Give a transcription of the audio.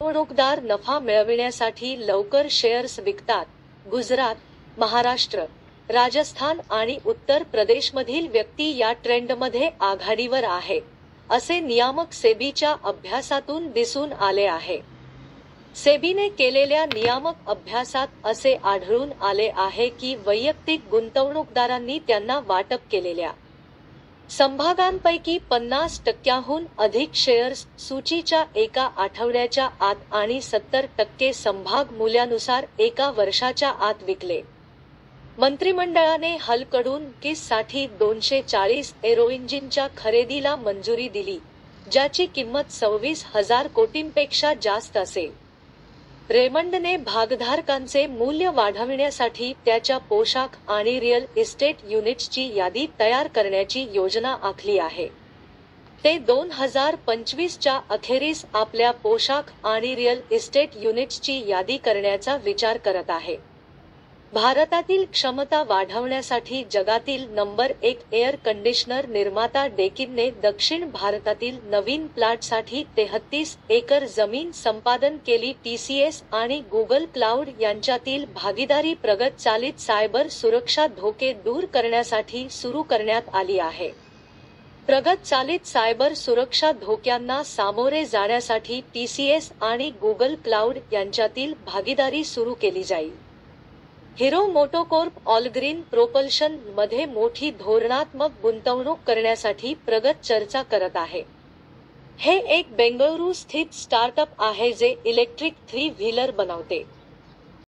गुंतवणूकदार नफा मिळविण्यासाठी लवकर शेअर्स विकतात. गुजरात, महाराष्ट्र, राजस्थान आणि उत्तर प्रदेशमधील व्यक्ती या ट्रेंडमध्ये आघाडीवर आहे, असे नियामक सेबीच्या अभ्यासातून दिसून आले आहे. सेबीने केलेल्या नियामक अभ्यासात असे आढळून आले आहे की वैयक्तिक गुंतवणूकदारांनी त्यांना वाटप केलेल्या समभागांपैकी 50% अधिक शेअर्स सूचीच्या एका आठवड्याच्या आत आणि 70% समभाग मूल्यानुसार एका वर्षाच्या आत विकले. मंत्रिमंडळाने हलकडून साठी 240 एरोइंजिनच्या खरेदीला मंजुरी दिली, ज्याची किंमत 26,000 कोटींपेक्षा जास्त असेल. रेमंडने भागधारकांचे मूल्य वाढविण्यासाठी त्याच्या पोशाख आणि रिअल इस्टेट युनिट्सची यादी तयार करण्याची योजना आखली आहे. ते 2025च्या अखेरीस आपल्या पोशाख आणि रिअल इस्टेट युनिट्सची यादी करण्याचा विचार करत आहे. भारतातील क्षमता वाढवण्यासाठी जगातील नंबर 1 एअर कंडिशनर निर्माता डेकिनने दक्षिण भारतातील नवीन प्लांटसाठी 33 एकर जमीन संपादन केली. TCS आणि गुगल क्लाउड यांच्यातील भागीदारी प्रगत चालित सायबर सुरक्षा धोके दूर करण्यासाठी सुरू करण्यात आली आहे. प्रगत चालित सायबर सुरक्षा धोक्यांना सामोरे जाण्यासाठी TCS आणि गुगल क्लाउड यांच्यातील भागीदारी सुरू केली जाईल. हिरो मोटोकॉर्प ऑलग्रीन प्रोपल्शन मध्ये मोठी धोरणात्मक गुंतवणूक करण्यासाठी प्रगत चर्चा करत आहे. हे एक बेंगळुरू स्थित स्टार्टअप आहे जे इलेक्ट्रिक 3 व्हीलर बनवते.